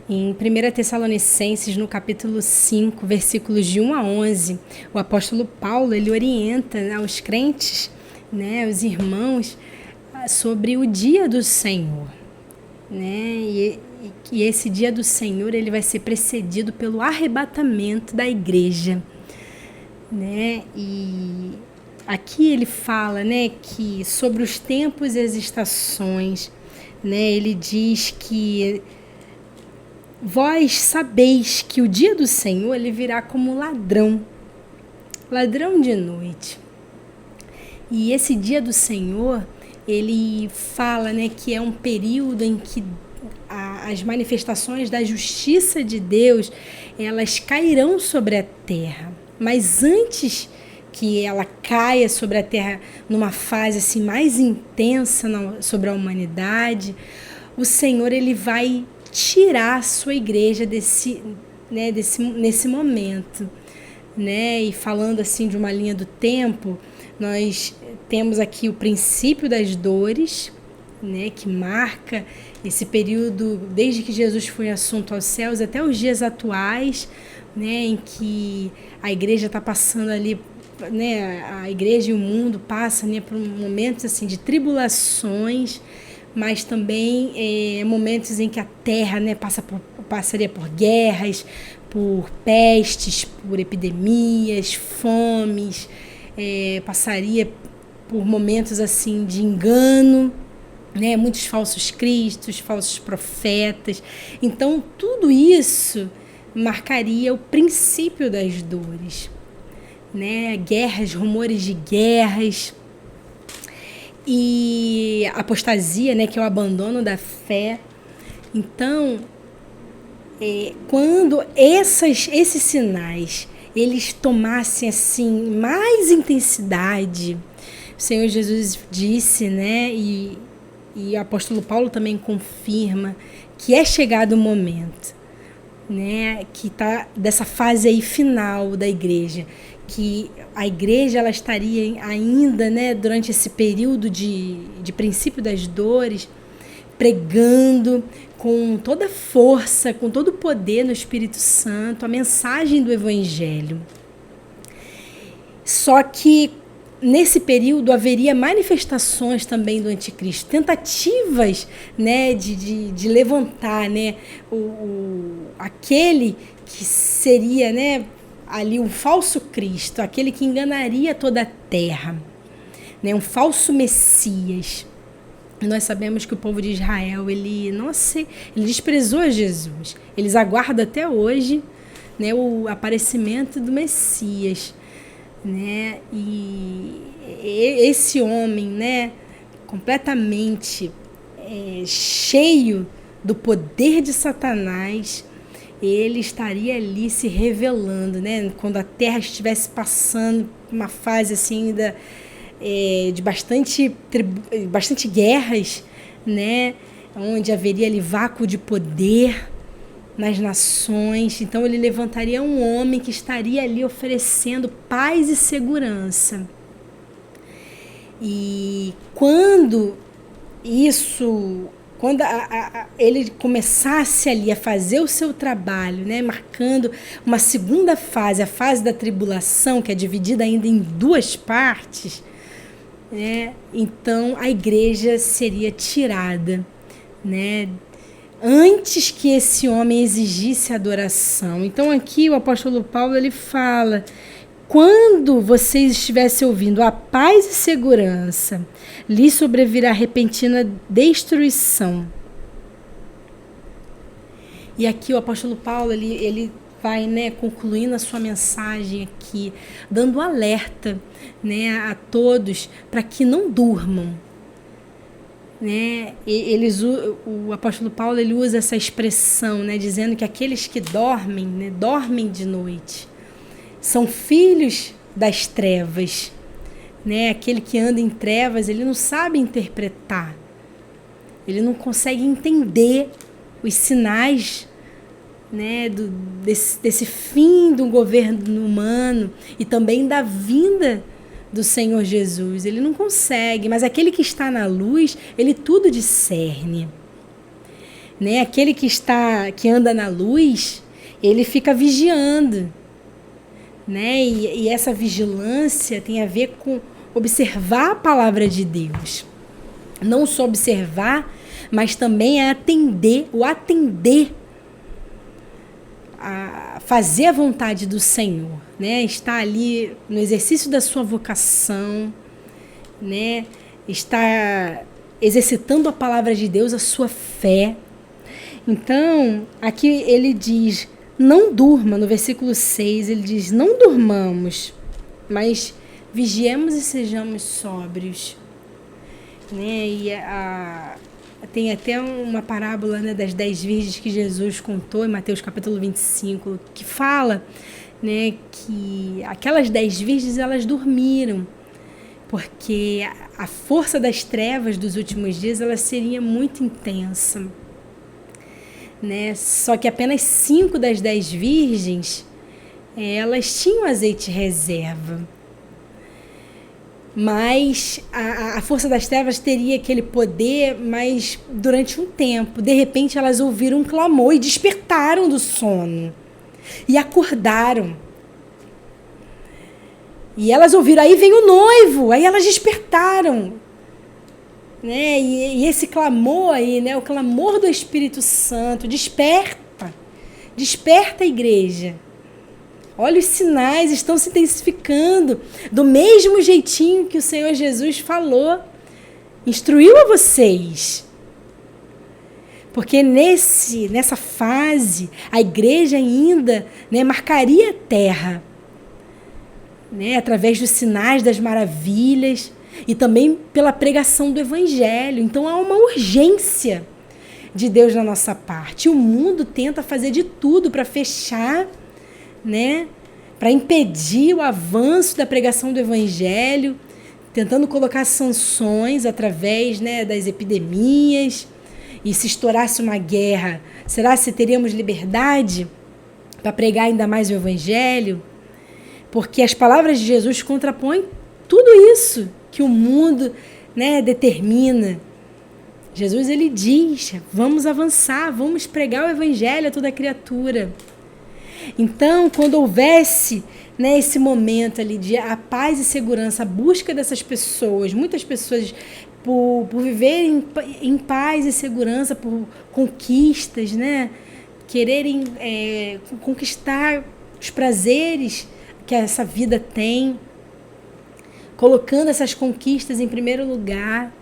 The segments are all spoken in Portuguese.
Em 1 Tessalonicenses, no capítulo 5, versículos de 1 a 11, o apóstolo Paulo ele orienta, né, os crentes, né, os irmãos, sobre o dia do Senhor. Né? E esse dia do Senhor ele vai ser precedido pelo arrebatamento da igreja. Né? E aqui ele fala, né, que sobre os tempos e as estações, né, ele diz que vós sabeis que o dia do Senhor ele virá como ladrão de noite. E esse dia do Senhor, ele fala, né, que é um período em que as manifestações da justiça de Deus, elas cairão sobre a terra. Mas antes que ela caia sobre a terra numa fase assim mais intensa sobre a humanidade, o Senhor ele vai tirar a sua igreja nesse momento, né? E falando assim de uma linha do tempo, nós temos aqui o princípio das dores, né? Que marca esse período desde que Jesus foi assunto aos céus até os dias atuais, né? Em que a igreja está passando ali, né? A igreja e o mundo passam, né, por momentos assim de tribulações, mas também momentos em que a terra, né, passaria por guerras, por pestes, por epidemias, fomes, passaria por momentos assim de engano, né, muitos falsos cristos, falsos profetas. Então tudo isso marcaria o princípio das dores, né, guerras, rumores de guerras, e apostasia, né, que é o abandono da fé. Então, quando esses sinais eles tomassem assim mais intensidade, o Senhor Jesus disse, né, e o apóstolo Paulo também confirma que é chegado o momento, né, que está dessa fase aí final da igreja, que a igreja ela estaria ainda, né, durante esse período de princípio das dores, pregando com toda força, com todo o poder no Espírito Santo, a mensagem do Evangelho. Só que nesse período haveria manifestações também do anticristo, tentativas, né, de levantar, né, aquele que seria, né, ali um falso Cristo, aquele que enganaria toda a terra, né, um falso Messias. E nós sabemos que o povo de Israel ele desprezou Jesus. Eles aguardam até hoje, né, o aparecimento do Messias, né? E esse homem, né, completamente cheio do poder de Satanás, ele estaria ali se revelando, né? Quando a terra estivesse passando uma fase assim ainda de bastante guerras, né? Onde haveria ali vácuo de poder nas nações. Então ele levantaria um homem que estaria ali oferecendo paz e segurança. E quando ele começasse ali a fazer o seu trabalho, né, marcando uma segunda fase, a fase da tribulação, que é dividida ainda em duas partes, né, então a igreja seria tirada, né, antes que esse homem exigisse adoração. Então aqui o apóstolo Paulo ele fala: quando vocês estivessem ouvindo a paz e segurança, lhe sobrevirá repentina destruição. E aqui o apóstolo Paulo ele vai, né, concluindo a sua mensagem aqui, dando alerta, né, a todos para que não durmam. Né? O apóstolo Paulo ele usa essa expressão, né, dizendo que aqueles que dormem, né, dormem de noite, são filhos das trevas, né? Aquele que anda em trevas, ele não sabe interpretar, ele não consegue entender os sinais, né, desse fim do governo humano e também da vinda do Senhor Jesus. Ele não consegue, mas aquele que está na luz, ele tudo discerne. né? Aquele que anda na luz, ele fica vigiando, né? E essa vigilância tem a ver com observar a palavra de Deus. Não só observar, mas também atender a fazer a vontade do Senhor, né? Estar ali no exercício da sua vocação, né? Estar exercitando a palavra de Deus, a sua fé. Então, aqui ele diz, não durma, no versículo 6, ele diz, não durmamos, mas vigiemos e sejamos sóbrios. Né? E tem até uma parábola, né, das 10 virgens que Jesus contou em Mateus capítulo 25, que fala, né, que aquelas 10 virgens elas dormiram, porque a força das trevas dos últimos dias ela seria muito intensa. Né? Só que apenas 5 das 10 virgens elas tinham azeite reserva. Mas a força das trevas teria aquele poder, mas durante um tempo. De repente elas ouviram um clamor e despertaram do sono. E acordaram. E elas ouviram, aí vem o noivo, aí elas despertaram. Né? E esse clamor aí, né? O clamor do Espírito Santo, desperta a igreja. Olha, os sinais estão se intensificando do mesmo jeitinho que o Senhor Jesus falou, instruiu a vocês. Porque nessa fase, a igreja ainda, né, marcaria a terra, né, através dos sinais, das maravilhas e também pela pregação do Evangelho. Então há uma urgência de Deus na nossa parte. O mundo tenta fazer de tudo para fechar, né, para impedir o avanço da pregação do Evangelho, tentando colocar sanções através, né, das epidemias. E se estourasse uma guerra, será que teríamos liberdade para pregar ainda mais o Evangelho? Porque as palavras de Jesus contrapõem tudo isso que o mundo, né, determina. Jesus ele diz, vamos avançar, vamos pregar o Evangelho a toda criatura. Então, quando houvesse, né, esse momento ali de a paz e segurança, a busca dessas pessoas, muitas pessoas por viverem em paz e segurança, por conquistas, né, quererem conquistar os prazeres que essa vida tem, colocando essas conquistas em primeiro lugar,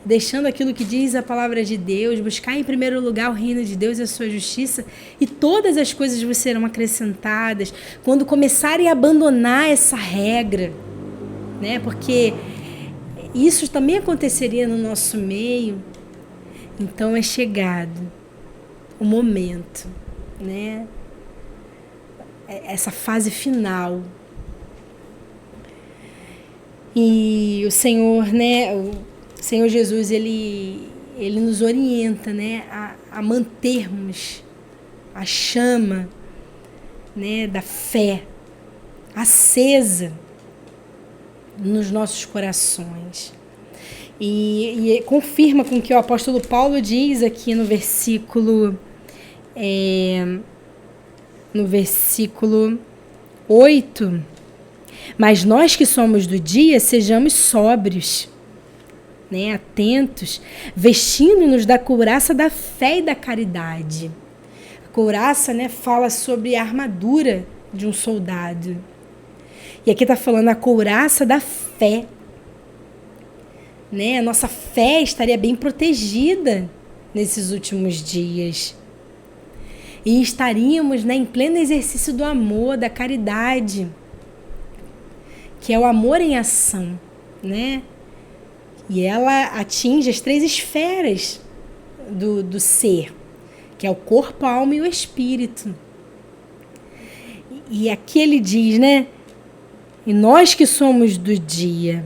deixando aquilo que diz a palavra de Deus, buscar em primeiro lugar o reino de Deus e a sua justiça, e todas as coisas vos serão acrescentadas quando começarem a abandonar essa regra, né? Porque isso também aconteceria no nosso meio. Então é chegado o momento, né? Essa fase final. E o Senhor, né? O Senhor Jesus, ele nos orienta, né, a mantermos a chama, né, da fé acesa nos nossos corações. E confirma com o que o apóstolo Paulo diz aqui no versículo 8. Mas nós que somos do dia, sejamos sóbrios, né, atentos, vestindo-nos da couraça da fé e da caridade. A couraça, né, fala sobre a armadura de um soldado. E aqui está falando a couraça da fé. Né? A nossa fé estaria bem protegida nesses últimos dias. E estaríamos, né, em pleno exercício do amor, da caridade, que é o amor em ação, né? E ela atinge as 3 esferas do ser, que é o corpo, a alma e o espírito. E aqui ele diz, né? E nós que somos do dia,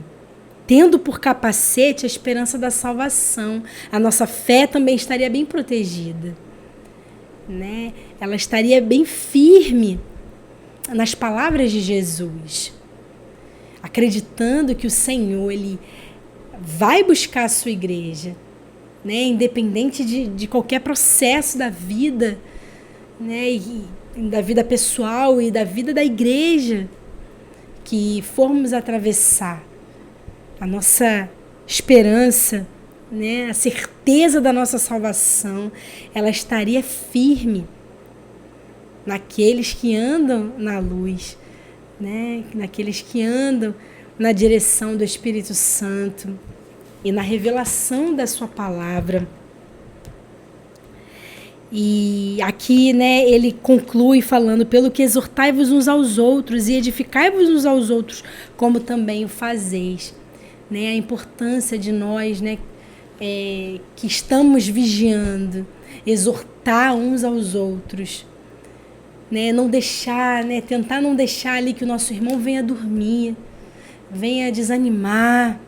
tendo por capacete a esperança da salvação, a nossa fé também estaria bem protegida, né? Ela estaria bem firme nas palavras de Jesus, acreditando que o Senhor, ele vai buscar a sua igreja, né? Independente de qualquer processo da vida, né? E da vida pessoal e da vida da igreja que formos atravessar, a nossa esperança, né? A certeza da nossa salvação, ela estaria firme naqueles que andam na luz, né? Naqueles que andam na direção do Espírito Santo e na revelação da sua palavra. E aqui, né, ele conclui falando: pelo que exortai-vos uns aos outros e edificai-vos uns aos outros, como também o fazeis. Né, a importância de nós, né, que estamos vigiando, exortar uns aos outros. Né, não deixar, né, tentar não deixar ali que o nosso irmão venha dormir, venha desanimar.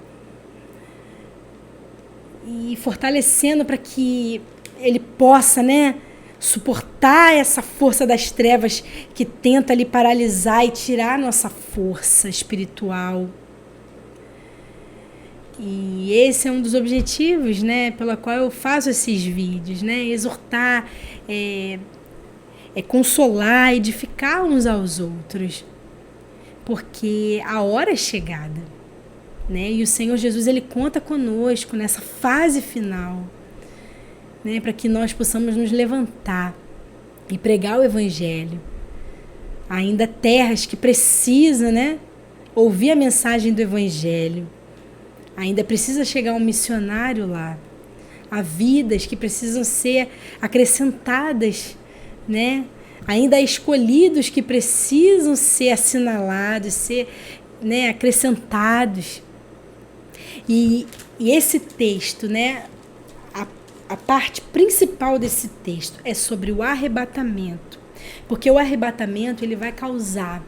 E fortalecendo para que ele possa, né, suportar essa força das trevas que tenta ali paralisar e tirar a nossa força espiritual. E esse é um dos objetivos, né, pela qual eu faço esses vídeos, né, exortar, consolar, edificar uns aos outros, porque a hora é chegada, né, e o Senhor Jesus, ele conta conosco nessa fase final, né, para que nós possamos nos levantar e pregar o Evangelho. Ainda terras que precisam, né, ouvir a mensagem do Evangelho. Ainda precisa chegar um missionário lá. Há vidas que precisam ser acrescentadas, né? Ainda há escolhidos que precisam ser assinalados, ser, né, acrescentados. E esse texto, né, a parte principal desse texto é sobre o arrebatamento. Porque o arrebatamento, ele vai causar,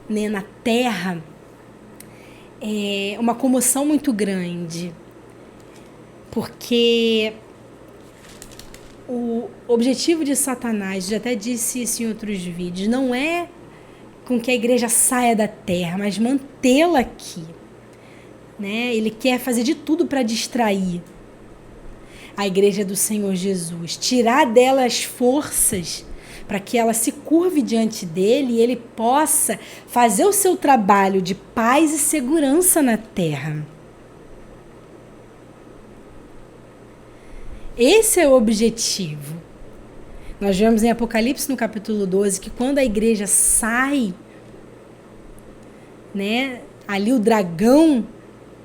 né, na terra uma comoção muito grande. Porque o objetivo de Satanás, já até disse isso em outros vídeos, não é com que a igreja saia da terra, mas mantê-la aqui. Né? Ele quer fazer de tudo para distrair a igreja do Senhor Jesus, tirar dela as forças para que ela se curve diante dele e ele possa fazer o seu trabalho de paz e segurança na terra. Esse é o objetivo. Nós vemos em Apocalipse, no capítulo 12, que quando a igreja sai, né, ali o dragão,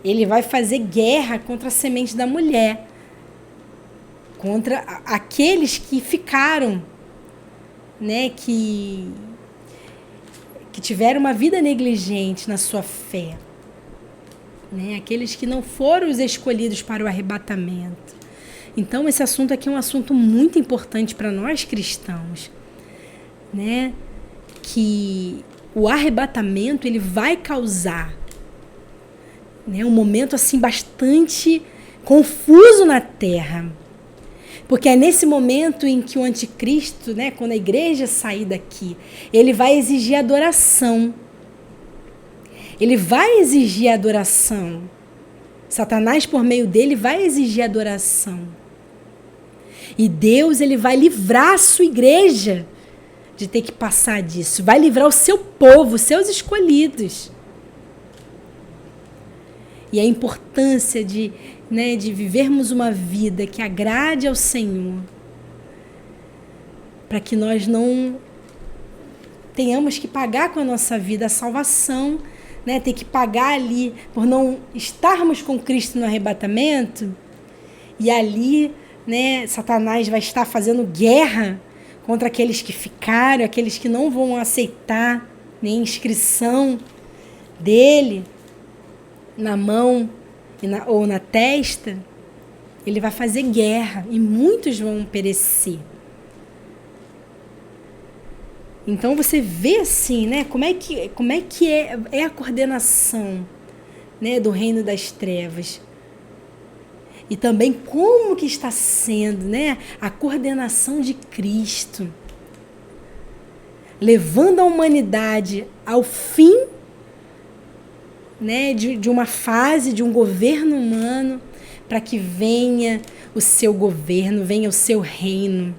ele vai fazer guerra contra a semente da mulher, contra aqueles que ficaram, né, que tiveram uma vida negligente na sua fé, né, aqueles que não foram os escolhidos para o arrebatamento. Então, esse assunto aqui é um assunto muito importante para nós cristãos, né, que o arrebatamento, ele vai causar, né, um momento assim bastante confuso na terra. Porque é nesse momento em que o anticristo, né, quando a igreja sair daqui, ele vai exigir adoração. Ele vai exigir adoração. Satanás, por meio dele, vai exigir adoração. E Deus, ele vai livrar a sua igreja de ter que passar disso. Vai livrar o seu povo, os seus escolhidos. E a importância de vivermos uma vida que agrade ao Senhor, para que nós não tenhamos que pagar com a nossa vida a salvação, né? Ter que pagar ali por não estarmos com Cristo no arrebatamento, e ali, né, Satanás vai estar fazendo guerra contra aqueles que ficaram, aqueles que não vão aceitar nem inscrição dele na mão ou na testa. Ele vai fazer guerra e muitos vão perecer. Então você vê assim, né, como é que é a coordenação, né, do reino das trevas. E também como que está sendo, né, a coordenação de Cristo, levando a humanidade ao fim, né, de uma fase, de um governo humano, para que venha o seu governo, venha o seu reino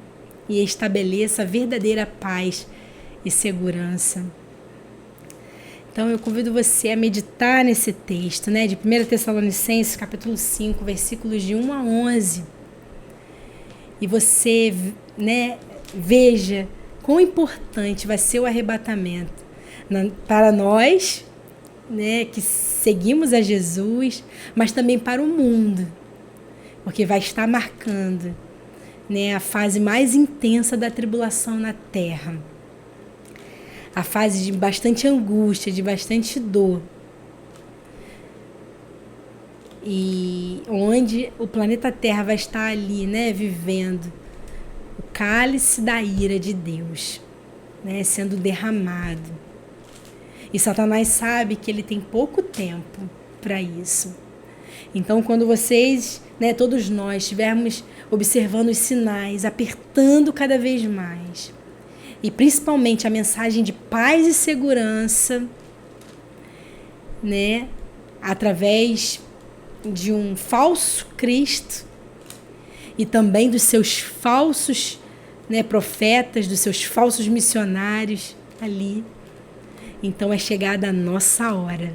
e estabeleça a verdadeira paz e segurança. Então eu convido você a meditar nesse texto, né, de 1 Tessalonicenses, capítulo 5, versículos de 1 a 11. E você, né, veja quão importante vai ser o arrebatamento para nós, né, que seguimos a Jesus, mas também para o mundo, porque vai estar marcando, né, a fase mais intensa da tribulação na terra, a fase de bastante angústia, de bastante dor, e onde o planeta Terra vai estar ali, né, vivendo o cálice da ira de Deus, né, sendo derramado. E Satanás sabe que ele tem pouco tempo para isso. Então, quando vocês, né, todos nós, estivermos observando os sinais, apertando cada vez mais, e principalmente a mensagem de paz e segurança, né, através de um falso Cristo e também dos seus falsos, né, profetas, dos seus falsos missionários ali. Então é chegada a nossa hora.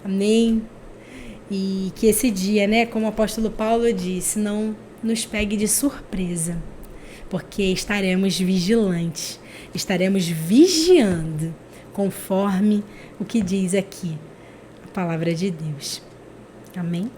Amém? E que esse dia, né, como o apóstolo Paulo disse, não nos pegue de surpresa, porque estaremos vigilantes, estaremos vigiando, conforme o que diz aqui a palavra de Deus. Amém?